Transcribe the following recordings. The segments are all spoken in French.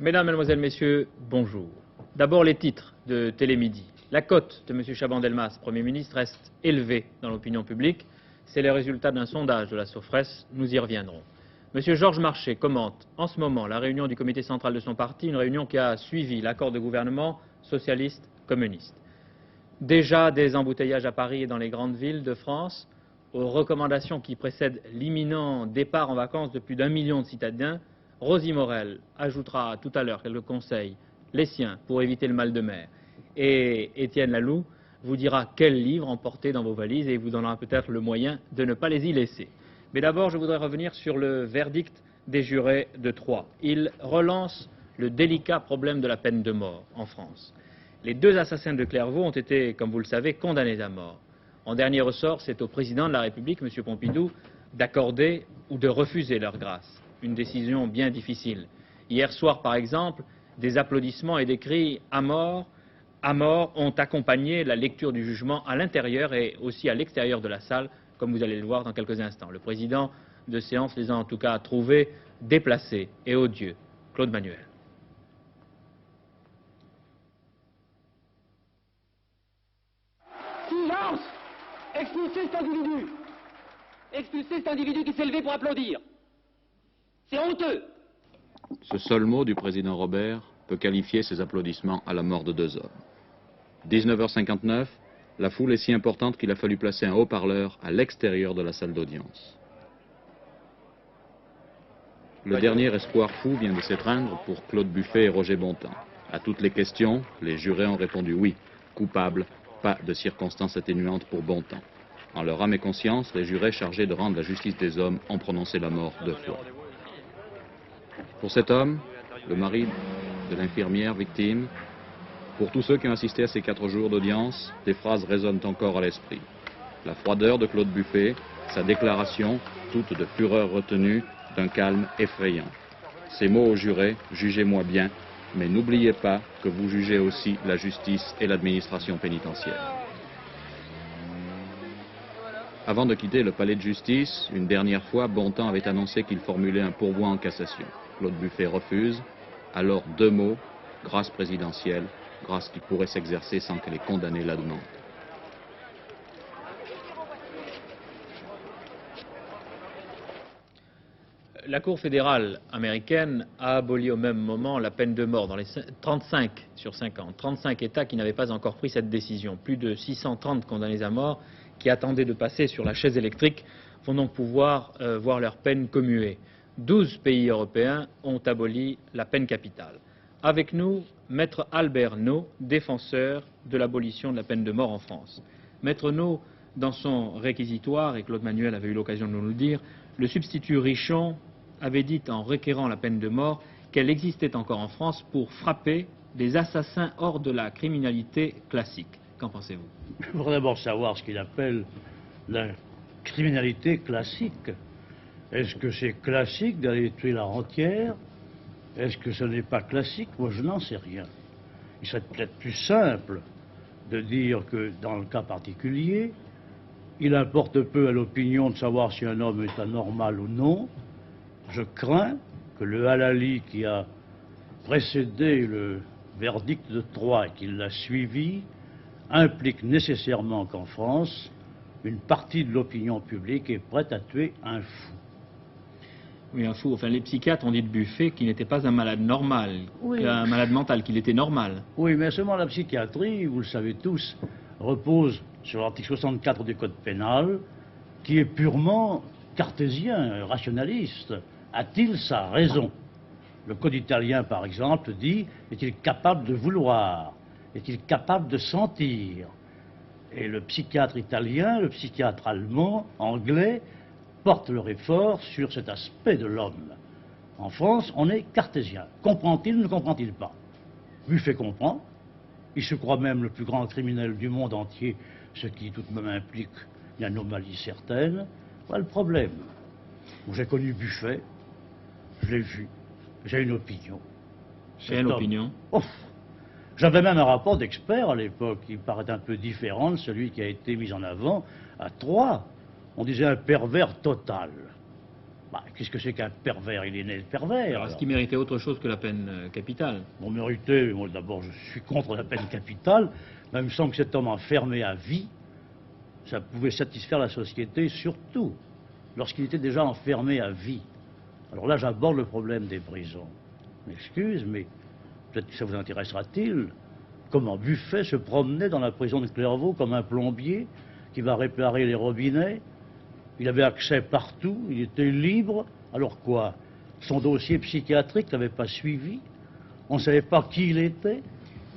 Mesdames, Mesdemoiselles, Messieurs, bonjour. D'abord les titres de Télémidi. La cote de M. Chaban-Delmas, Premier ministre, reste élevée dans l'opinion publique. C'est le résultat d'un sondage de la Sofres, nous y reviendrons. M. Georges Marchais commente en ce moment la réunion du comité central de son parti, une réunion qui a suivi l'accord de gouvernement socialiste-communiste. Déjà des embouteillages à Paris et dans les grandes villes de France, aux recommandations qui précèdent l'imminent départ en vacances de plus d'1 million de citadins, Rosie Morel ajoutera tout à l'heure quelques conseils, les siens, pour éviter le mal de mer. Et Étienne Laloux vous dira quels livres emporter dans vos valises et vous donnera peut-être le moyen de ne pas les y laisser. Mais d'abord, je voudrais revenir sur le verdict des jurés de Troyes. Il relance le délicat problème de la peine de mort en France. Les 2 assassins de Clairvaux ont été, comme vous le savez, condamnés à mort. En dernier ressort, c'est au président de la République, M. Pompidou, d'accorder ou de refuser leur grâce. Une décision bien difficile. Hier soir, par exemple, des applaudissements et des cris à mort ont accompagné la lecture du jugement à l'intérieur et aussi à l'extérieur de la salle, comme vous allez le voir dans quelques instants. Le président de séance les a en tout cas trouvés déplacés et odieux. Claude Manuel. Silence! Expulsez cet individu! Expulsez cet individu qui s'est levé pour applaudir! C'est honteux! Ce seul mot du président Robert peut qualifier ces applaudissements à la mort de 2 hommes. 19h59, la foule est si importante qu'il a fallu placer un haut-parleur à l'extérieur de la salle d'audience. Le dernier espoir fou vient de s'étreindre pour Claude Buffet et Roger Bontemps. À toutes les questions, les jurés ont répondu oui, coupable, pas de circonstances atténuantes pour Bontemps. En leur âme et conscience, les jurés chargés de rendre la justice des hommes ont prononcé la mort 2 fois. Pour cet homme, le mari de l'infirmière victime, pour tous ceux qui ont assisté à ces 4 jours d'audience, des phrases résonnent encore à l'esprit. La froideur de Claude Buffet, sa déclaration, toute de fureur retenue, d'un calme effrayant. Ces mots aux jurés, jugez-moi bien, mais n'oubliez pas que vous jugez aussi la justice et l'administration pénitentiaire. Avant de quitter le palais de justice, une dernière fois, Bontemps avait annoncé qu'il formulait un pourvoi en cassation. Claude Buffet refuse. Alors 2 mots, grâce présidentielle, grâce qui pourrait s'exercer sans que les condamnés la demandent. La Cour fédérale américaine a aboli au même moment la peine de mort dans les 35 sur 50, 35 États qui n'avaient pas encore pris cette décision. Plus de 630 condamnés à mort qui attendaient de passer sur la chaise électrique vont donc pouvoir voir leur peine commuée. 12 pays européens ont aboli la peine capitale. Avec nous, Maître Albert Naud, défenseur de l'abolition de la peine de mort en France. Maître Naud, dans son réquisitoire, et Claude Manuel avait eu l'occasion de nous le dire, le substitut Richon avait dit en requérant la peine de mort qu'elle existait encore en France pour frapper des assassins hors de la criminalité classique. Qu'en pensez-vous? Il faudrait d'abord savoir ce qu'il appelle la criminalité classique. Est-ce que c'est classique d'aller tuer la rentière? Est-ce que ce n'est pas classique? Moi, je n'en sais rien. Il serait peut-être plus simple de dire que, dans le cas particulier, il importe peu à l'opinion de savoir si un homme est anormal ou non. Je crains que le halali qui a précédé le verdict de Troyes et qui l'a suivi implique nécessairement qu'en France, une partie de l'opinion publique est prête à tuer un fou. Oui, un fou. Enfin, les psychiatres ont dit de Buffet qu'il n'était pas un malade normal, oui, un malade mental, qu'il était normal. Oui, mais seulement la psychiatrie, vous le savez tous, repose sur l'article 64 du Code pénal, qui est purement cartésien, rationaliste. A-t-il sa raison? Le Code italien, par exemple, dit « est-il capable de vouloir? Est-il capable de sentir ?» Et le psychiatre italien, le psychiatre allemand, anglais, portent leur effort sur cet aspect de l'homme. En France, on est cartésien. Comprend-il ou ne comprend-il pas? Buffet comprend. Il se croit même le plus grand criminel du monde entier, ce qui tout de même implique une anomalie certaine. Voilà le problème. J'ai connu Buffet, je l'ai vu, j'ai une opinion. J'ai une opinion. J'avais même un rapport d'expert à l'époque qui paraît un peu différent de celui qui a été mis en avant à Troyes. On disait un pervers total. Qu'est-ce que c'est qu'un pervers? Il est né pervers. Alors, est-ce qu'il méritait autre chose que la peine capitale? Bon, mérité, moi d'abord je suis contre la peine capitale, mais il me semble que cet homme enfermé à vie, ça pouvait satisfaire la société, surtout lorsqu'il était déjà enfermé à vie. Alors là j'aborde le problème des prisons. M'excuse, mais peut-être que ça vous intéressera-t-il. Comment Buffet se promenait dans la prison de Clairvaux comme un plombier qui va réparer les robinets. Il avait accès partout, il était libre. Alors quoi? Son dossier psychiatrique n'avait pas suivi. On ne savait pas qui il était.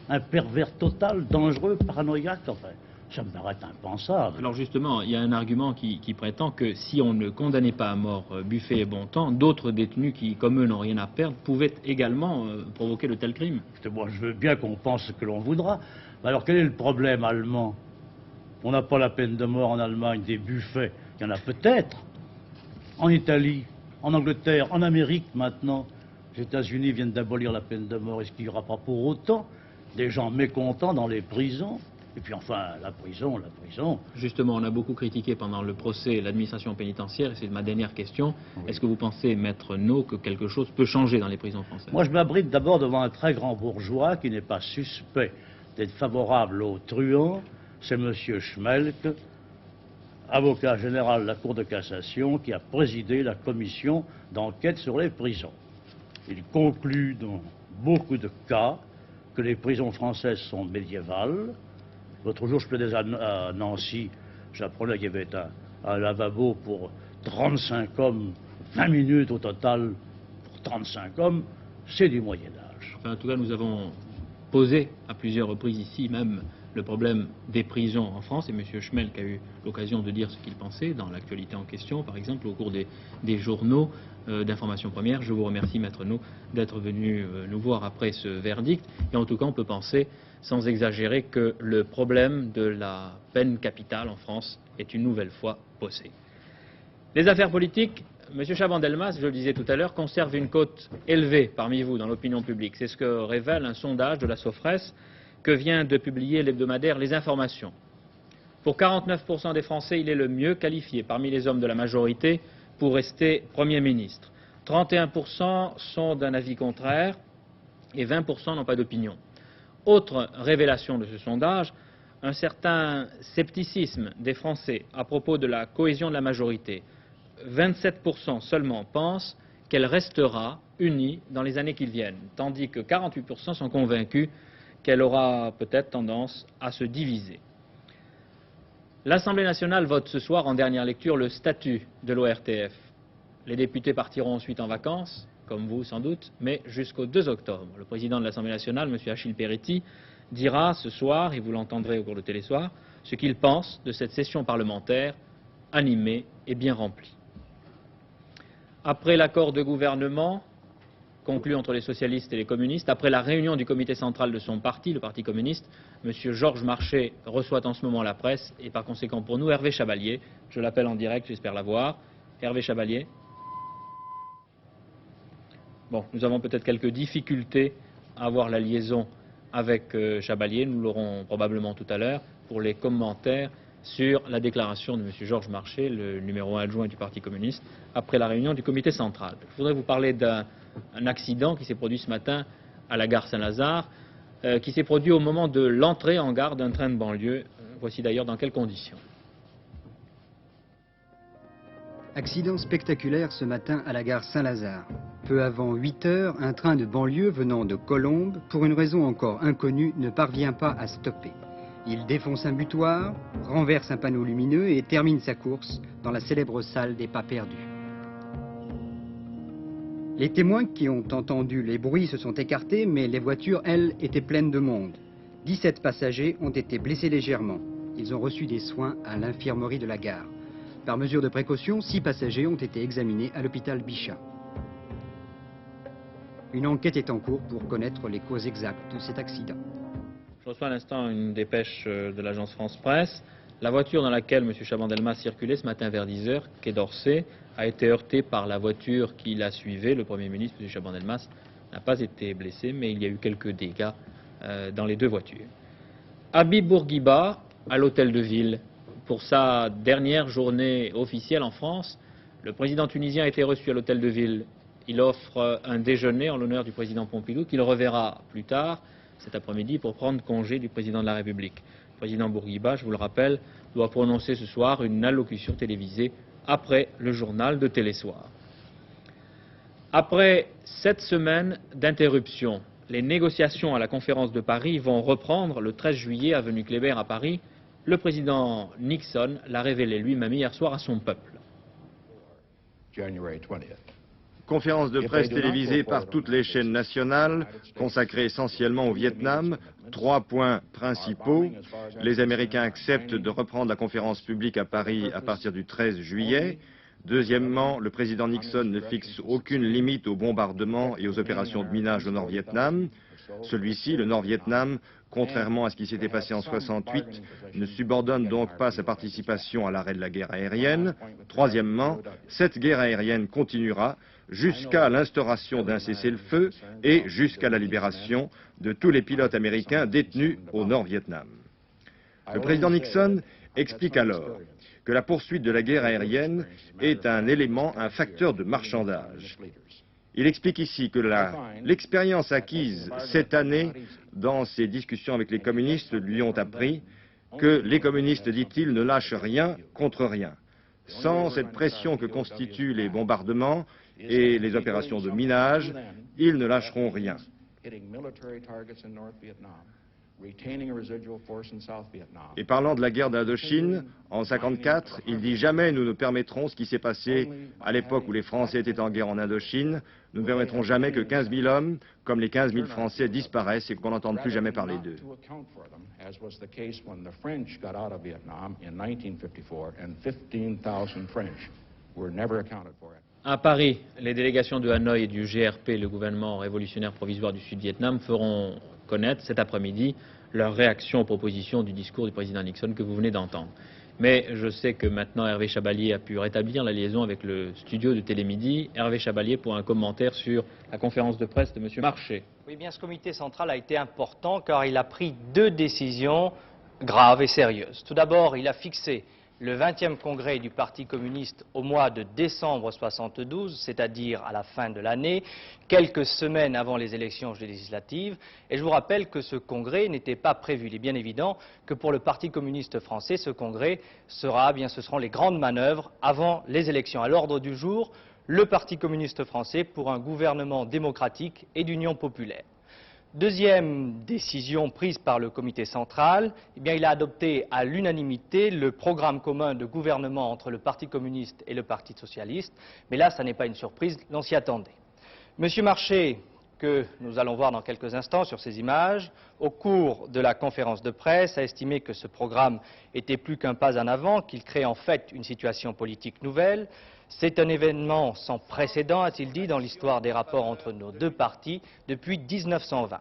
Un pervers total, dangereux, paranoïaque, enfin. Ça me paraît impensable. Alors justement, il y a un argument qui prétend que si on ne condamnait pas à mort Buffet et Bontemps, d'autres détenus qui, comme eux, n'ont rien à perdre, pouvaient également provoquer de tels crimes. Moi, je veux bien qu'on pense ce que l'on voudra. Mais alors, quel est le problème allemand? On n'a pas la peine de mort en Allemagne des Buffets. Il y en a peut-être. En Italie, en Angleterre, en Amérique maintenant. Les États-Unis viennent d'abolir la peine de mort. Est-ce qu'il n'y aura pas pour autant des gens mécontents dans les prisons? Et puis enfin, la prison. Justement, on a beaucoup critiqué pendant le procès l'administration pénitentiaire, et c'est ma dernière question. Oui. Est-ce que vous pensez, Maître No, que quelque chose peut changer dans les prisons françaises? Moi, je m'abrite d'abord devant un très grand bourgeois qui n'est pas suspect d'être favorable aux truands. C'est M. Schmelk, avocat général de la Cour de cassation, qui a présidé la commission d'enquête sur les prisons. Il conclut dans beaucoup de cas que les prisons françaises sont médiévales. L'autre jour, je plaidais à Nancy, j'apprenais qu'il y avait un lavabo pour 35 hommes, 20 minutes au total pour 35 hommes, c'est du Moyen-Âge. Enfin, en tout cas, nous avons posé à plusieurs reprises ici même le problème des prisons en France, et M. Schmelk a eu l'occasion de dire ce qu'il pensait dans l'actualité en question, par exemple au cours des journaux d'information première. Je vous remercie, Maître No, d'être venu nous voir après ce verdict, et en tout cas, on peut penser, sans exagérer, que le problème de la peine capitale en France est une nouvelle fois posé. Les affaires politiques, M. Chaban-Delmas, je le disais tout à l'heure, conserve une cote élevée parmi vous dans l'opinion publique. C'est ce que révèle un sondage de la Sofres que vient de publier l'hebdomadaire Les Informations. Pour 49% des Français, il est le mieux qualifié parmi les hommes de la majorité pour rester Premier ministre. 31% sont d'un avis contraire et 20% n'ont pas d'opinion. Autre révélation de ce sondage, un certain scepticisme des Français à propos de la cohésion de la majorité. 27% seulement pensent qu'elle restera unie dans les années qui viennent, tandis que 48% sont convaincus qu'elle aura peut-être tendance à se diviser. L'Assemblée nationale vote ce soir en dernière lecture le statut de l'ORTF. Les députés partiront ensuite en vacances, comme vous sans doute, mais jusqu'au 2 octobre. Le président de l'Assemblée nationale, M. Achille Peretti, dira ce soir, et vous l'entendrez au cours de Télésoir, ce qu'il pense de cette session parlementaire animée et bien remplie. Après l'accord de gouvernement conclu entre les socialistes et les communistes, après la réunion du comité central de son parti, le Parti communiste, M. Georges Marchais reçoit en ce moment la presse et par conséquent pour nous Hervé Chabalier. Je l'appelle en direct, j'espère l'avoir. Hervé Chabalier. Bon, nous avons peut-être quelques difficultés à avoir la liaison avec Chabalier, nous l'aurons probablement tout à l'heure, pour les commentaires sur la déclaration de M. Georges Marchais, le numéro 1 adjoint du Parti communiste, après la réunion du comité central. Je voudrais vous parler d'un accident qui s'est produit ce matin à la gare Saint-Lazare, qui s'est produit au moment de l'entrée en gare d'un train de banlieue. Voici d'ailleurs dans quelles conditions. Accident spectaculaire ce matin à la gare Saint-Lazare. Peu avant 8 heures, un train de banlieue venant de Colombes, pour une raison encore inconnue, ne parvient pas à stopper. Il défonce un butoir, renverse un panneau lumineux et termine sa course dans la célèbre salle des pas perdus. Les témoins qui ont entendu les bruits se sont écartés, mais les voitures, elles, étaient pleines de monde. 17 passagers ont été blessés légèrement. Ils ont reçu des soins à l'infirmerie de la gare. Par mesure de précaution, 6 passagers ont été examinés à l'hôpital Bichat. Une enquête est en cours pour connaître les causes exactes de cet accident. Je reçois à l'instant une dépêche de l'agence France Presse. La voiture dans laquelle M. Chaban-Delmas circulait ce matin vers 10 h, quai d'Orsay, a été heurtée par la voiture qui la suivait. Le Premier ministre, M. Chaban-Delmas, n'a pas été blessé, mais il y a eu quelques dégâts dans les deux voitures. Habib Bourguiba, à l'hôtel de ville, pour sa dernière journée officielle en France, Le président tunisien a été reçu à l'hôtel de ville. Il offre un déjeuner en l'honneur du président Pompidou, qu'il reverra plus tard, cet après-midi, pour prendre congé du président de la République. Le président Bourguiba, je vous le rappelle, doit prononcer ce soir une allocution télévisée après le journal de Télésoir. Après 7 semaines d'interruption, les négociations à la conférence de Paris vont reprendre le 13 juillet, avenue Kléber à Paris. Le président Nixon l'a révélé lui-même hier soir à son peuple. Conférence de presse télévisée par toutes les chaînes nationales, consacrée essentiellement au Vietnam. 3 points principaux. Les Américains acceptent de reprendre la conférence publique à Paris à partir du 13 juillet. Deuxièmement, le président Nixon ne fixe aucune limite aux bombardements et aux opérations de minage au Nord-Vietnam. Celui-ci, le Nord-Vietnam, contrairement à ce qui s'était passé en 1968, ne subordonne donc pas sa participation à l'arrêt de la guerre aérienne. Troisièmement, cette guerre aérienne continuera jusqu'à l'instauration d'un cessez-le-feu et jusqu'à la libération de tous les pilotes américains détenus au Nord-Vietnam. Le président Nixon explique alors que la poursuite de la guerre aérienne est un élément, un facteur de marchandage. Il explique ici que l'expérience acquise cette année dans ses discussions avec les communistes lui ont appris que les communistes, dit-il, ne lâchent rien contre rien. Sans cette pression que constituent les bombardements et les opérations de minage, ils ne lâcheront rien. Et parlant de la guerre d'Indochine, en 1954, il dit « Jamais nous ne permettrons ce qui s'est passé à l'époque où les Français étaient en guerre en Indochine. Nous ne permettrons jamais que 15 000 hommes, comme les 15 000 Français, disparaissent et qu'on n'entende plus jamais parler d'eux. » À Paris, les délégations de Hanoï et du GRP, le gouvernement révolutionnaire provisoire du Sud-Vietnam, feront connaître cet après-midi leur réaction aux propositions du discours du président Nixon que vous venez d'entendre. Mais je sais que maintenant Hervé Chabalier a pu rétablir la liaison avec le studio de Télémidi. Hervé Chabalier pour un commentaire sur la conférence de presse de M. Marché. Oui, bien, ce comité central a été important car il a pris 2 décisions graves et sérieuses. Tout d'abord, il a fixé le 20e congrès du Parti communiste au mois de décembre 1972, c'est-à-dire à la fin de l'année, quelques semaines avant les élections législatives. Et je vous rappelle que ce congrès n'était pas prévu. Il est bien évident que pour le Parti communiste français, ce congrès sera, ce seront les grandes manœuvres avant les élections. À l'ordre du jour, le Parti communiste français pour un gouvernement démocratique et d'union populaire. Deuxième décision prise par le comité central, il a adopté à l'unanimité le programme commun de gouvernement entre le Parti communiste et le Parti socialiste. Mais là, ça n'est pas une surprise, l'on s'y attendait. Monsieur Marché, que nous allons voir dans quelques instants sur ces images, au cours de la conférence de presse, a estimé que ce programme était plus qu'un pas en avant, qu'il crée en fait une situation politique nouvelle. C'est un événement sans précédent, a-t-il dit, dans l'histoire des rapports entre nos 2 partis depuis 1920.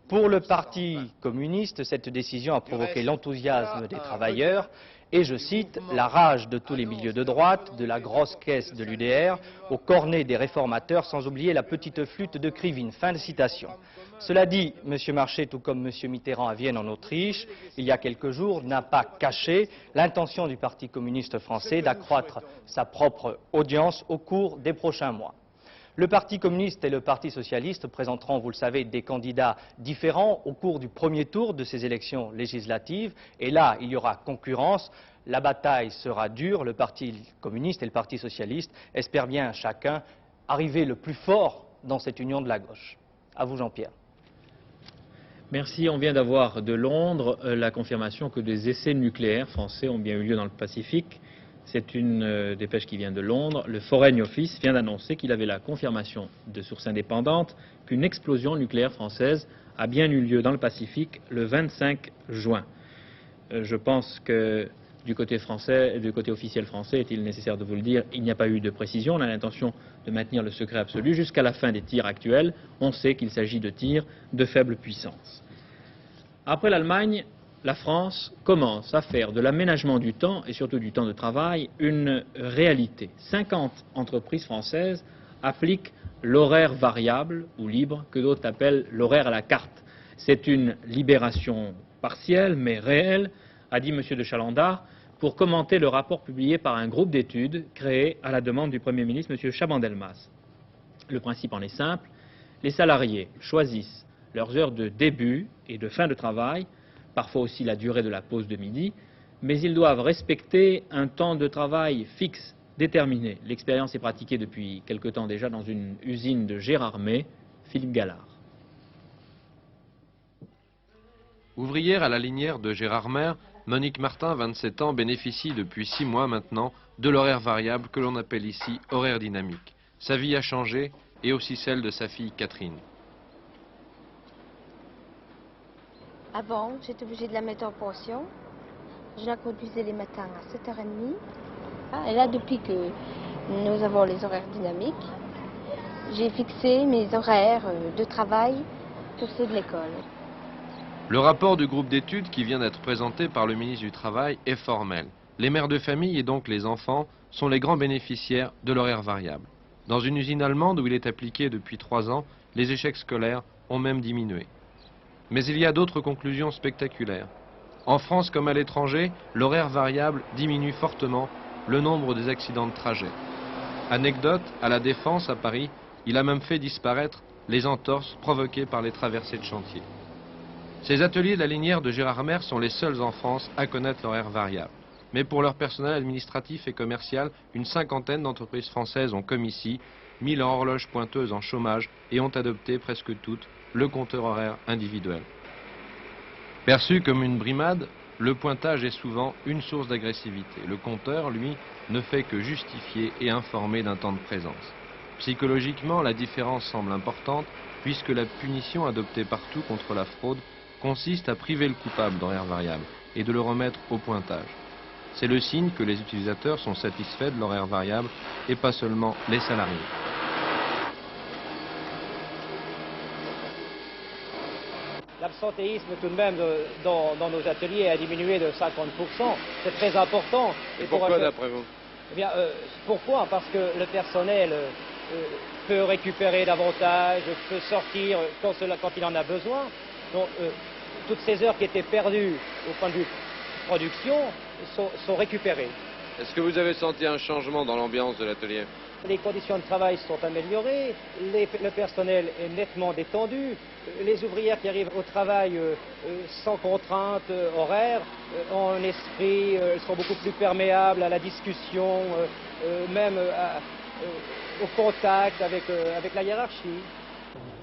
Pour le Parti communiste, cette décision a provoqué l'enthousiasme des travailleurs et, je cite, la rage de tous les milieux de droite, de la grosse caisse de l'UDR, au cornet des réformateurs, sans oublier la petite flûte de Krivine. Fin de citation. Cela dit, M. Marché, tout comme M. Mitterrand à Vienne en Autriche, il y a quelques jours, n'a pas caché l'intention du Parti communiste français d'accroître sa propre audience au cours des prochains mois. Le Parti communiste et le Parti socialiste présenteront, vous le savez, des candidats différents au cours du premier tour de ces élections législatives. Et là, il y aura concurrence. La bataille sera dure. Le Parti communiste et le Parti socialiste espèrent bien chacun arriver le plus fort dans cette union de la gauche. À vous, Jean-Pierre. Merci. On vient d'avoir de Londres la confirmation que des essais nucléaires français ont bien eu lieu dans le Pacifique. C'est une dépêche qui vient de Londres. Le Foreign Office vient d'annoncer qu'il avait la confirmation de sources indépendantes qu'une explosion nucléaire française a bien eu lieu dans le Pacifique le 25 juin. Je pense que du côté français, du côté officiel français, est-il nécessaire de vous le dire, il n'y a pas eu de précision. On a l'intention de maintenir le secret absolu jusqu'à la fin des tirs actuels. On sait qu'il s'agit de tirs de faible puissance. Après l'Allemagne, la France commence à faire de l'aménagement du temps et surtout du temps de travail une réalité. 50 entreprises françaises appliquent l'horaire variable ou libre que d'autres appellent l'horaire à la carte. C'est une libération partielle mais réelle, a dit M. de Chalandard, pour commenter le rapport publié par un groupe d'études créé à la demande du Premier ministre, M. Chaban-Delmas. Le principe en est simple, les salariés choisissent leurs heures de début et de fin de travail, parfois aussi la durée de la pause de midi, mais ils doivent respecter un temps de travail fixe, déterminé. L'expérience est pratiquée depuis quelque temps déjà dans une usine de Gérardmer, Philippe Gallard. Ouvrière à la linière de Gérardmer, Monique Martin, 27 ans, bénéficie depuis 6 mois maintenant de l'horaire variable que l'on appelle ici horaire dynamique. Sa vie a changé et aussi celle de sa fille Catherine. Avant, j'étais obligée de la mettre en pension. Je la conduisais les matins à 7h30. Et là, depuis que nous avons les horaires dynamiques, j'ai fixé mes horaires de travail sur ceux de l'école. Le rapport du groupe d'études qui vient d'être présenté par le ministre du Travail est formel. Les mères de famille et donc les enfants sont les grands bénéficiaires de l'horaire variable. Dans une usine allemande où il est appliqué depuis 3 ans, les échecs scolaires ont même diminué. Mais il y a d'autres conclusions spectaculaires. En France comme à l'étranger, l'horaire variable diminue fortement le nombre des accidents de trajet. Anecdote, à la Défense, à Paris, il a même fait disparaître les entorses provoquées par les traversées de chantier. Ces ateliers de la linière de Gérardmer sont les seuls en France à connaître l'horaire variable. Mais pour leur personnel administratif et commercial, une 50aine d'entreprises françaises ont, comme ici, mis leur horloge pointeuse en chômage et ont adopté presque toutes le compteur horaire individuel. Perçu comme une brimade, le pointage est souvent une source d'agressivité. Le compteur, lui, ne fait que justifier et informer d'un temps de présence. Psychologiquement, la différence semble importante puisque la punition adoptée partout contre la fraude consiste à priver le coupable d'horaire variable et de le remettre au pointage. C'est le signe que les utilisateurs sont satisfaits de l'horaire variable et pas seulement les salariés. L'absentéisme tout de même dans nos ateliers a diminué de 50%. C'est très important. Et pourquoi d'après vous? Eh bien, pourquoi? Parce que le personnel peut récupérer davantage, peut sortir quand il en a besoin. Donc, toutes ces heures qui étaient perdues au point de vue production sont récupérées. Est-ce que vous avez senti un changement dans l'ambiance de l'atelier? Les conditions de travail sont améliorées, le personnel est nettement détendu, les ouvrières qui arrivent au travail sans contrainte horaire, en esprit, sont beaucoup plus perméables à la discussion, même au contact avec la hiérarchie.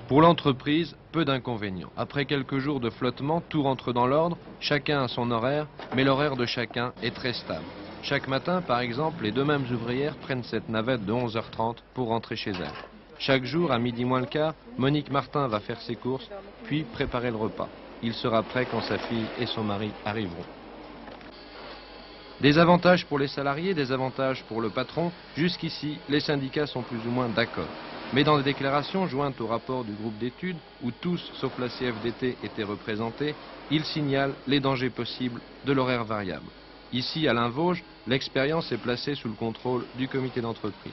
Pour l'entreprise, peu d'inconvénients. Après quelques jours de flottement, tout rentre dans l'ordre, chacun a son horaire, mais l'horaire de chacun est très stable. Chaque matin, par exemple, les deux mêmes ouvrières prennent cette navette de 11h30 pour rentrer chez elles. Chaque jour, à midi moins le quart, Monique Martin va faire ses courses, puis préparer le repas. Il sera prêt quand sa fille et son mari arriveront. Des avantages pour les salariés, des avantages pour le patron. Jusqu'ici, les syndicats sont plus ou moins d'accord. Mais dans des déclarations jointes au rapport du groupe d'études, où tous, sauf la CFDT, étaient représentés, ils signalent les dangers possibles de l'horaire variable. Ici, à Lain-Vosges, l'expérience est placée sous le contrôle du comité d'entreprise.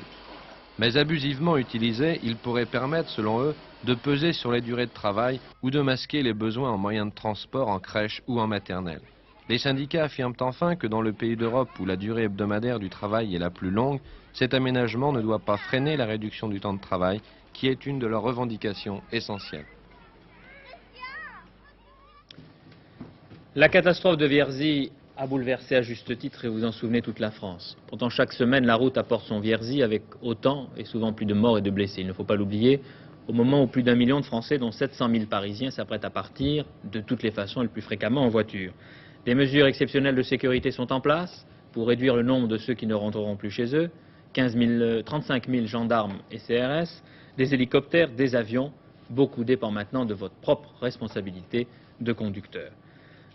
Mais abusivement utilisé, il pourrait permettre, selon eux, de peser sur les durées de travail ou de masquer les besoins en moyens de transport, en crèche ou en maternelle. Les syndicats affirment enfin que dans le pays d'Europe où la durée hebdomadaire du travail est la plus longue, cet aménagement ne doit pas freiner la réduction du temps de travail, qui est une de leurs revendications essentielles. La catastrophe de Vierzy a bouleversé à juste titre, et vous en souvenez, toute la France. Pourtant, chaque semaine, la route apporte son Vierzy avec autant et souvent plus de morts et de blessés. Il ne faut pas l'oublier, au moment où plus d'1 million de Français, dont 700 000 Parisiens, s'apprêtent à partir de toutes les façons et le plus fréquemment en voiture. Des mesures exceptionnelles de sécurité sont en place pour réduire le nombre de ceux qui ne rentreront plus chez eux. 35 000 gendarmes et CRS, des hélicoptères, des avions. Beaucoup dépend maintenant de votre propre responsabilité de conducteur.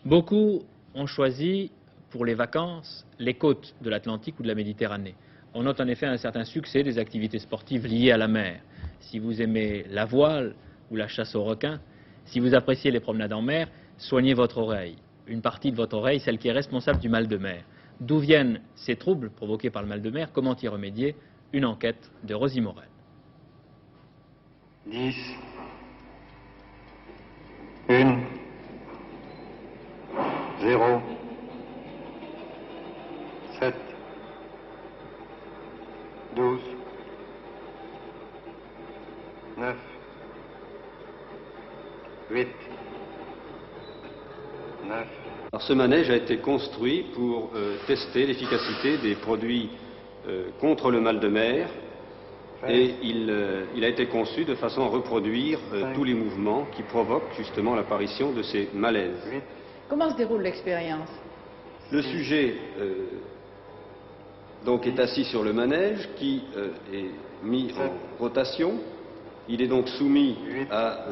Beaucoup ont choisi pour les vacances les côtes de l'Atlantique ou de la Méditerranée. On note en effet un certain succès des activités sportives liées à la mer. Si vous aimez la voile ou la chasse aux requins, si vous appréciez les promenades en mer, soignez votre oreille. Une partie de votre oreille, celle qui est responsable du mal de mer. D'où viennent ces troubles provoqués par le mal de mer? Comment y remédier? Une enquête de Rosie Morel. 10, 1, 0, 9, 8, 9. Alors, ce manège a été construit pour tester l'efficacité des produits contre le mal de mer et il a été conçu de façon à reproduire tous les mouvements qui provoquent justement l'apparition de ces malaises. Comment se déroule l'expérience? Le sujet donc est assis sur le manège qui est mis en rotation. Il est donc soumis à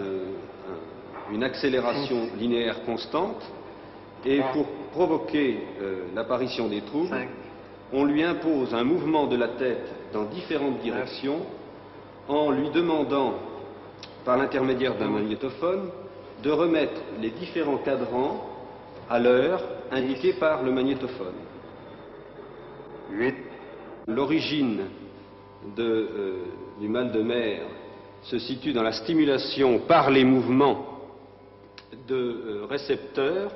une accélération linéaire constante. Et pour provoquer l'apparition des troubles, on lui impose un mouvement de la tête dans différentes directions en lui demandant, par l'intermédiaire d'un magnétophone, de remettre les différents cadrans à l'heure indiquée par le magnétophone. 8. L'origine du mal de mer se situe dans la stimulation par les mouvements de récepteurs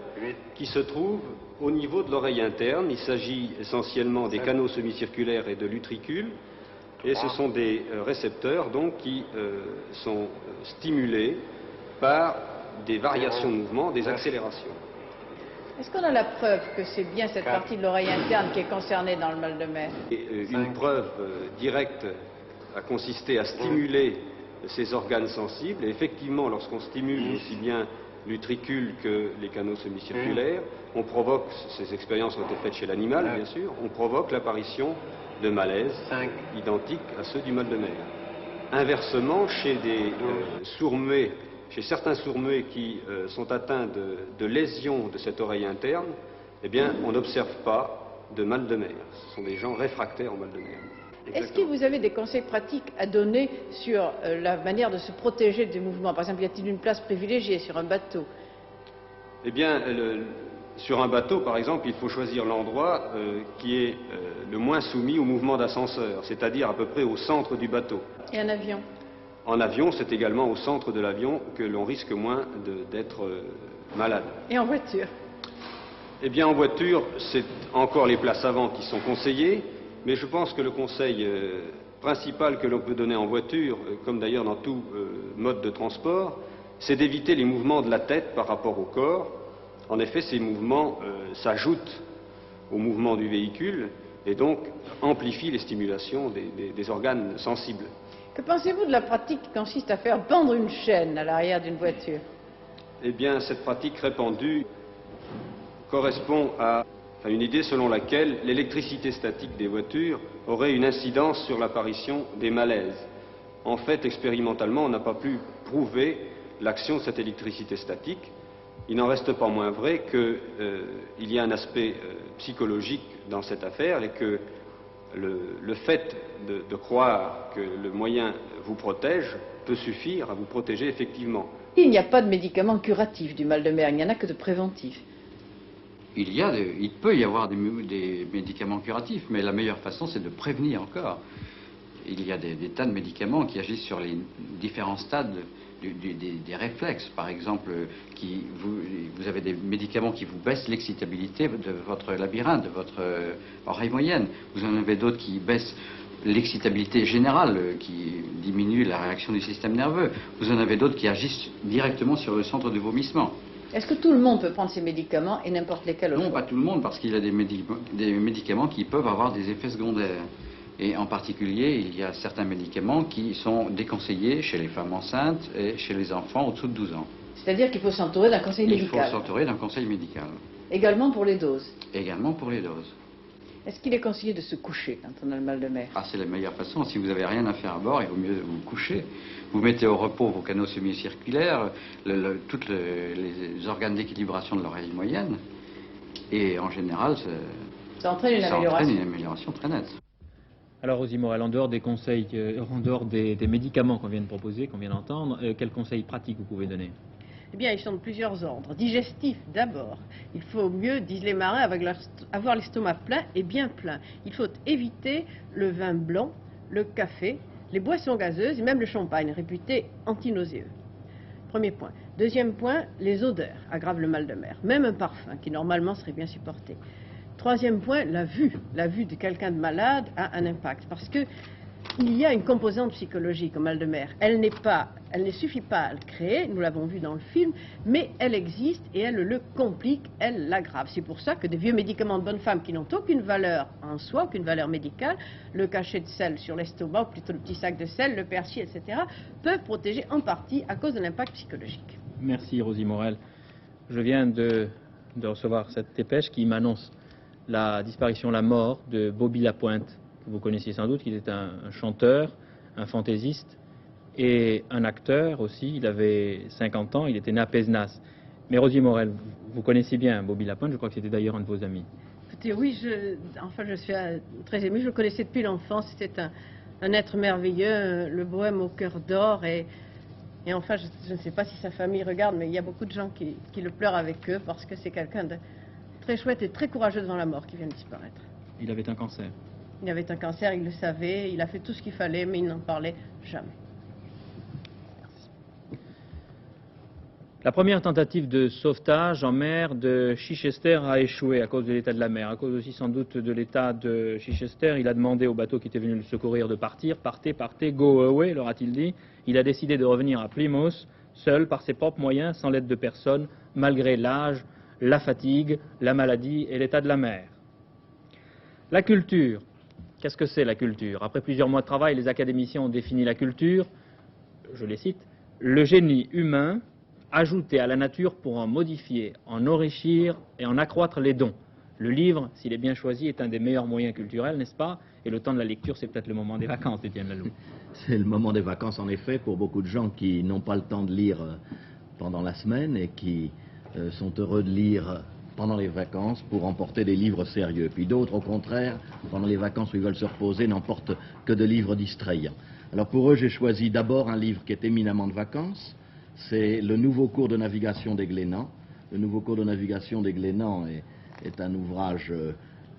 qui se trouvent au niveau de l'oreille interne. Il s'agit essentiellement des canaux semi-circulaires et de l'utricule. Et ce sont des récepteurs donc qui sont stimulés par des variations de mouvement, des accélérations. Est-ce qu'on a la preuve que c'est bien cette partie de l'oreille interne qui est concernée dans le mal de mer? Une preuve directe a consisté à stimuler ces organes sensibles. Et effectivement, lorsqu'on stimule aussi bien l'utricule que les canaux semi-circulaires, on provoque, ces expériences ont été faites chez l'animal bien sûr, on provoque l'apparition de malaises identiques à ceux du mal de mer. Inversement, chez des sourds-muets, chez certains sourds-muets qui sont atteints de lésions de cette oreille interne, eh bien, on n'observe pas de mal de mer. Ce sont des gens réfractaires au mal de mer. Est-ce que vous avez des conseils pratiques à donner sur la manière de se protéger des mouvements? Par exemple, y a-t-il une place privilégiée sur un bateau? Eh bien, sur un bateau, par exemple, il faut choisir l'endroit qui est le moins soumis au mouvement d'ascenseur, c'est-à-dire à peu près au centre du bateau. Et un avion? En avion, c'est également au centre de l'avion que l'on risque moins d'être malade. Et en voiture? Eh bien, en voiture, c'est encore les places avant qui sont conseillées. Mais je pense que le conseil principal que l'on peut donner en voiture, comme d'ailleurs dans tout mode de transport, c'est d'éviter les mouvements de la tête par rapport au corps. En effet, ces mouvements s'ajoutent aux mouvements du véhicule et donc amplifient les stimulations des organes sensibles. Que pensez-vous de la pratique qui consiste à faire pendre une chaîne à l'arrière d'une voiture? Eh bien, cette pratique répandue correspond à une idée selon laquelle l'électricité statique des voitures aurait une incidence sur l'apparition des malaises. En fait, expérimentalement, on n'a pas pu prouver l'action de cette électricité statique. Il n'en reste pas moins vrai qu'il y a un aspect psychologique dans cette affaire et que le fait de croire que le moyen vous protège peut suffire à vous protéger effectivement. Il n'y a pas de médicament curatif du mal de mer, il n'y en a que de préventif. Il peut y avoir des médicaments curatifs, mais la meilleure façon, c'est de prévenir encore. Il y a des tas de médicaments qui agissent sur les différents stades des réflexes. Par exemple, vous avez des médicaments qui vous baissent l'excitabilité de votre labyrinthe, de votre oreille moyenne. Vous en avez d'autres qui baissent l'excitabilité générale, qui diminue la réaction du système nerveux. Vous en avez d'autres qui agissent directement sur le centre de vomissement. Est-ce que tout le monde peut prendre ces médicaments et n'importe lesquels au Non, pas tout le monde, parce qu'il y a des médicaments qui peuvent avoir des effets secondaires. Et en particulier, il y a certains médicaments qui sont déconseillés chez les femmes enceintes et chez les enfants au-dessous de 12 ans. C'est-à-dire qu'il faut s'entourer d'un conseil médical. Il faut s'entourer d'un conseil médical. Également pour les doses. Également pour les doses. Est-ce qu'il est conseillé de se coucher quand on a le mal de mer? Ah, c'est la meilleure façon. Si vous n'avez rien à faire à bord, il vaut mieux vous coucher. Vous mettez au repos vos canaux semi-circulaires, tous les organes d'équilibration de l'oreille moyenne. Et en général, ça entraîne une amélioration très nette. Alors, Rosie Morel, en dehors des conseils, en dehors des médicaments qu'on vient de proposer, qu'on vient d'entendre, quels conseils pratiques vous pouvez donner? Eh bien, ils sont de plusieurs ordres. Digestif, d'abord. Il faut mieux, disent les marins, avoir l'estomac plein et bien plein. Il faut éviter le vin blanc, le café, les boissons gazeuses et même le champagne, réputé antinauséeux. Premier point. Deuxième point, les odeurs aggravent le mal de mer. Même un parfum, qui normalement serait bien supporté. Troisième point, la vue. La vue de quelqu'un de malade a un impact. Parce que il y a une composante psychologique au mal de mer. Elle ne suffit pas à le créer, nous l'avons vu dans le film, mais elle existe et elle le complique, elle l'aggrave. C'est pour ça que de vieux médicaments de bonne femme qui n'ont aucune valeur en soi, aucune valeur médicale, le cachet de sel sur l'estomac, ou plutôt le petit sac de sel, le persil, etc., peuvent protéger en partie à cause de l'impact psychologique. Merci Rosie Morel. Je viens de recevoir cette dépêche qui m'annonce la disparition, la mort de Bobby Lapointe, que vous connaissiez sans doute, qui était un chanteur, un fantaisiste et un acteur aussi. Il avait 50 ans, il était né à Pézenas. Mais Rosie Morel, vous connaissez bien Bobby Lapointe, je crois que c'était d'ailleurs un de vos amis. Écoutez, oui, je suis très émue, je le connaissais depuis l'enfance, c'était un être merveilleux, le bohème au cœur d'or et enfin, je ne sais pas si sa famille regarde, mais il y a beaucoup de gens qui le pleurent avec eux parce que c'est quelqu'un de très chouette et très courageux devant la mort qui vient de disparaître. Il avait un cancer. Il avait un cancer, il le savait, il a fait tout ce qu'il fallait, mais il n'en parlait jamais. La première tentative de sauvetage en mer de Chichester a échoué à cause de l'état de la mer, à cause aussi sans doute de l'état de Chichester. Il a demandé au bateau qui était venu le secourir de partir. Partez, partez, go away, leur a-t-il dit. Il a décidé de revenir à Plymouth, seul, par ses propres moyens, sans l'aide de personne, malgré l'âge, la fatigue, la maladie et l'état de la mer. La culture. Qu'est-ce que c'est la culture? Après plusieurs mois de travail, les académiciens ont défini la culture, je les cite, le génie humain ajouté à la nature pour en modifier, en enrichir et en accroître les dons. Le livre, s'il est bien choisi, est un des meilleurs moyens culturels, n'est-ce pas? Et le temps de la lecture, c'est peut-être le moment des vacances, Étienne Laloux. C'est le moment des vacances, en effet, pour beaucoup de gens qui n'ont pas le temps de lire pendant la semaine et qui sont heureux de lire pendant les vacances pour emporter des livres sérieux. Puis d'autres, au contraire, pendant les vacances où ils veulent se reposer, n'emportent que de livres distrayants. Alors pour eux, j'ai choisi d'abord un livre qui est éminemment de vacances. C'est le nouveau cours de navigation des Glénans. Le nouveau cours de navigation des Glénans est un ouvrage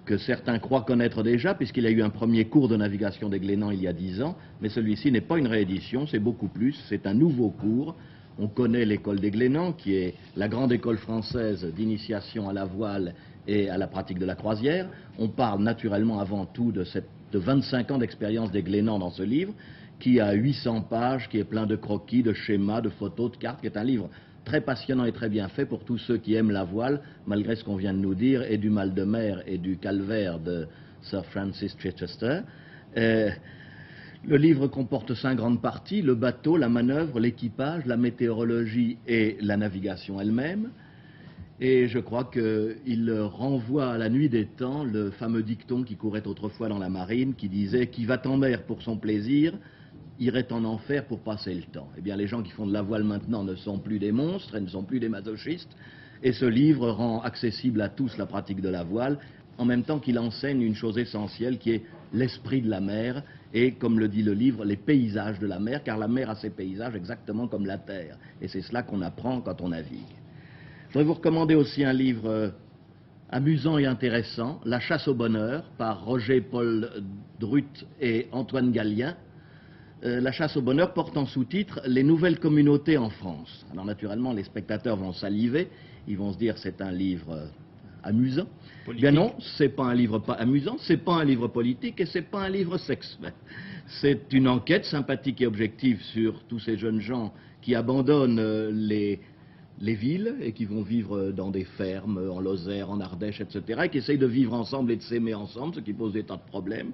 que certains croient connaître déjà, puisqu'il y a eu un premier cours de navigation des Glénans il y a 10 ans, mais celui-ci n'est pas une réédition, c'est beaucoup plus, c'est un nouveau cours. On connaît l'école des Glénans, qui est la grande école française d'initiation à la voile et à la pratique de la croisière. On parle naturellement avant tout de 25 ans d'expérience des Glénans dans ce livre, qui a 800 pages, qui est plein de croquis, de schémas, de photos, de cartes, qui est un livre très passionnant et très bien fait pour tous ceux qui aiment la voile, malgré ce qu'on vient de nous dire, et du mal de mer et du calvaire de Sir Francis Chichester. Le livre comporte 5 grandes parties, le bateau, la manœuvre, l'équipage, la météorologie et la navigation elle-même. Et je crois qu'il renvoie à la nuit des temps le fameux dicton qui courait autrefois dans la marine, qui disait « Qui va en mer pour son plaisir, irait en enfer pour passer le temps ». Eh bien, les gens qui font de la voile maintenant ne sont plus des monstres et ne sont plus des masochistes. Et ce livre rend accessible à tous la pratique de la voile, en même temps qu'il enseigne une chose essentielle qui est l'esprit de la mer et, comme le dit le livre, les paysages de la mer, car la mer a ses paysages exactement comme la terre. Et c'est cela qu'on apprend quand on navigue. Je voudrais vous recommander aussi un livre amusant et intéressant, La chasse au bonheur, par Roger-Paul Drut et Antoine Gallien. La chasse au bonheur porte en sous-titre « Les nouvelles communautés en France ». Alors naturellement, les spectateurs vont saliver, ils vont se dire c'est un livre amusant. Politique. Bien non, c'est pas un livre pas amusant, c'est pas un livre politique et c'est pas un livre sexuel. C'est une enquête sympathique et objective sur tous ces jeunes gens qui abandonnent les villes et qui vont vivre dans des fermes en Lozère, en Ardèche, etc. et qui essayent de vivre ensemble et de s'aimer ensemble, ce qui pose des tas de problèmes.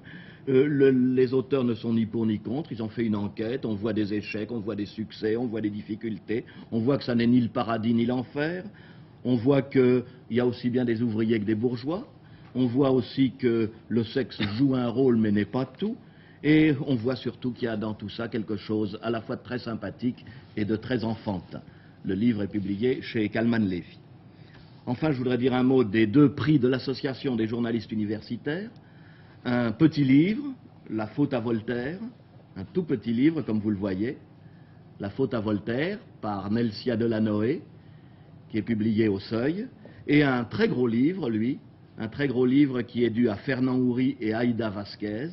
Les auteurs ne sont ni pour ni contre, ils ont fait une enquête, on voit des échecs, on voit des succès, on voit des difficultés, on voit que ça n'est ni le paradis ni l'enfer. On voit qu'il y a aussi bien des ouvriers que des bourgeois. On voit aussi que le sexe joue un rôle mais n'est pas tout. Et on voit surtout qu'il y a dans tout ça quelque chose à la fois de très sympathique et de très enfantin. Le livre est publié chez Kalman Levy. Enfin, je voudrais dire un mot des 2 prix de l'Association des journalistes universitaires. Un petit livre, La faute à Voltaire, un tout petit livre comme vous le voyez, La faute à Voltaire par Nelsia Delanoë, qui est publié au Seuil, et un très gros livre, lui, un très gros livre qui est dû à Fernand Houry et Aïda Vasquez,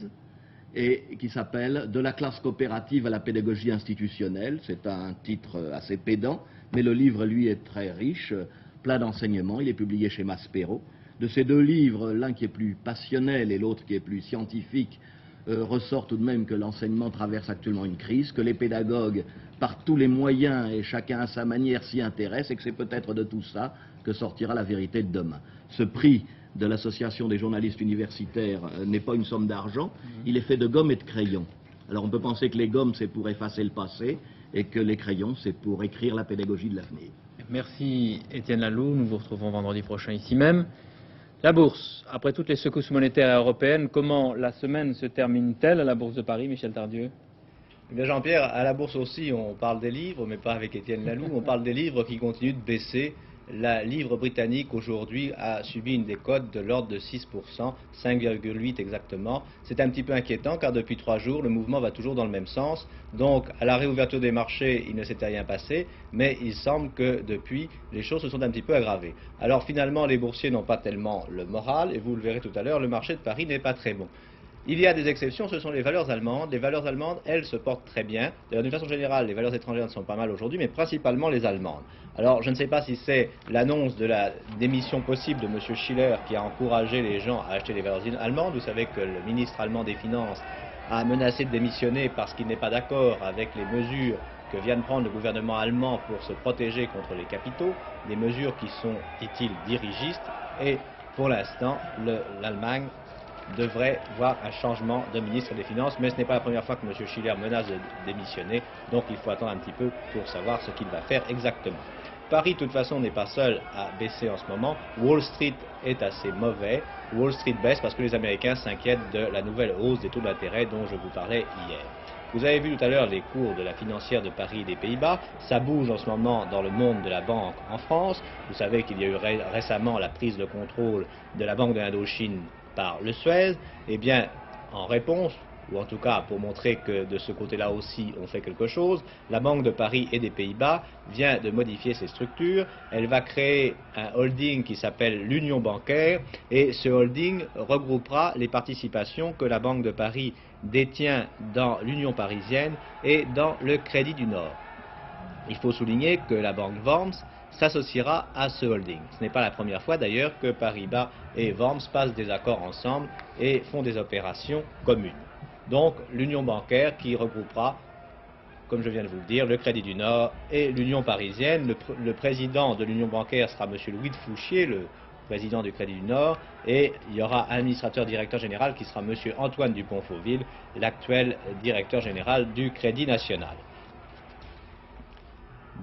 et qui s'appelle « De la classe coopérative à la pédagogie institutionnelle ». C'est un titre assez pédant, mais le livre, lui, est très riche, plein d'enseignements. Il est publié chez Maspero. De ces 2 livres, l'un qui est plus passionnel et l'autre qui est plus scientifique, ressort tout de même que l'enseignement traverse actuellement une crise, que les pédagogues, par tous les moyens et chacun à sa manière, s'y intéressent, et que c'est peut-être de tout ça que sortira la vérité de demain. Ce prix de l'Association des journalistes universitaires n'est pas une somme d'argent, il est fait de gomme et de crayons. Alors on peut penser que les gommes c'est pour effacer le passé et que les crayons c'est pour écrire la pédagogie de l'avenir. Merci Étienne Laloux, nous vous retrouvons vendredi prochain ici même. La bourse, après toutes les secousses monétaires européennes, comment la semaine se termine-t-elle à la Bourse de Paris, Michel Tardieu? Eh bien Jean-Pierre, à la Bourse aussi, on parle des livres, mais pas avec Étienne Laloux, on parle des livres qui continuent de baisser. La livre britannique aujourd'hui a subi une décote de l'ordre de 6%, 5,8 exactement. C'est un petit peu inquiétant car depuis 3 jours, le mouvement va toujours dans le même sens. Donc à la réouverture des marchés, il ne s'était rien passé, mais il semble que depuis, les choses se sont un petit peu aggravées. Alors finalement, les boursiers n'ont pas tellement le moral, et vous le verrez tout à l'heure, le marché de Paris n'est pas très bon. Il y a des exceptions, ce sont les valeurs allemandes. Les valeurs allemandes, elles, se portent très bien. D'ailleurs, d'une façon générale, les valeurs étrangères sont pas mal aujourd'hui, mais principalement les allemandes. Alors, je ne sais pas si c'est l'annonce de la démission possible de M. Schiller qui a encouragé les gens à acheter les valeurs allemandes. Vous savez que le ministre allemand des Finances a menacé de démissionner parce qu'il n'est pas d'accord avec les mesures que vient de prendre le gouvernement allemand pour se protéger contre les capitaux, des mesures qui sont, dit-il, dirigistes, et pour l'instant, l'Allemagne devrait voir un changement de ministre des Finances, mais ce n'est pas la première fois que M. Schiller menace de démissionner, donc il faut attendre un petit peu pour savoir ce qu'il va faire exactement. Paris, de toute façon, n'est pas seul à baisser en ce moment. Wall Street est assez mauvais. Wall Street baisse parce que les Américains s'inquiètent de la nouvelle hausse des taux d'intérêt dont je vous parlais hier. Vous avez vu tout à l'heure les cours de la financière de Paris et des Pays-Bas. Ça bouge en ce moment dans le monde de la banque en France. Vous savez qu'il y a eu récemment la prise de contrôle de la Banque de l'Indochine par le Suez. Eh bien, en réponse, ou en tout cas pour montrer que de ce côté-là aussi on fait quelque chose, la Banque de Paris et des Pays-Bas vient de modifier ses structures. Elle va créer un holding qui s'appelle l'Union bancaire, et ce holding regroupera les participations que la Banque de Paris détient dans l'Union parisienne et dans le Crédit du Nord. Il faut souligner que la banque Worms s'associera à ce holding. Ce n'est pas la première fois d'ailleurs que Paribas et Worms passent des accords ensemble et font des opérations communes. Donc l'union bancaire qui regroupera, comme je viens de vous le dire, le Crédit du Nord et l'Union parisienne. Le président de l'Union bancaire sera M. Louis de Fouchier, le président du Crédit du Nord, et il y aura un administrateur directeur général qui sera M. Antoine Dupont-Fauville, l'actuel directeur général du Crédit national.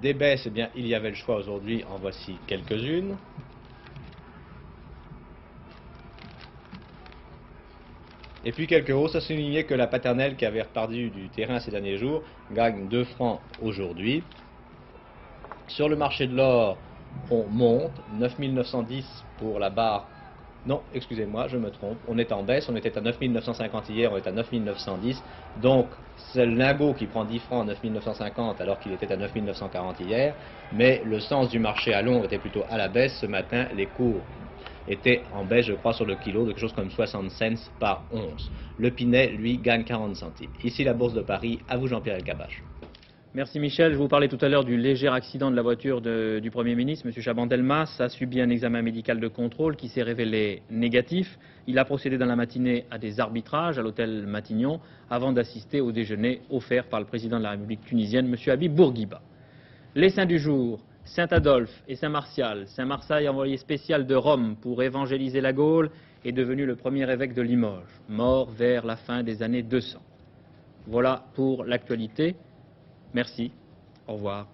Des baisses, eh bien, il y avait le choix aujourd'hui, en voici quelques-unes. Et puis quelques hausses, à souligner que la Paternelle, qui avait reperdu du terrain ces derniers jours, gagne 2 francs aujourd'hui. Sur le marché de l'or, on monte, 9910 pour la barre. Non, excusez-moi, je me trompe, on est en baisse, on était à 9950 hier, on est à 9910, donc c'est le lingot qui prend 10 francs à 9950 alors qu'il était à 9940 hier, mais le sens du marché à Londres était plutôt à la baisse. Ce matin, les cours étaient en baisse, je crois, sur le kilo, de quelque chose comme 60 cents par once. Le Pinet, lui, gagne 40 centimes. Ici la Bourse de Paris, à vous Jean-Pierre Elkabbach. Merci Michel. Je vous parlais tout à l'heure du léger accident de la voiture du Premier ministre, M. Chaban-Delmas, a subi un examen médical de contrôle qui s'est révélé négatif. Il a procédé dans la matinée à des arbitrages à l'hôtel Matignon avant d'assister au déjeuner offert par le président de la République tunisienne, M. Habib Bourguiba. Les saints du jour, Saint Adolphe et Saint Martial. Saint Martial, envoyé spécial de Rome pour évangéliser la Gaule, est devenu le premier évêque de Limoges, mort vers la fin des années 200. Voilà pour l'actualité. Merci. Au revoir.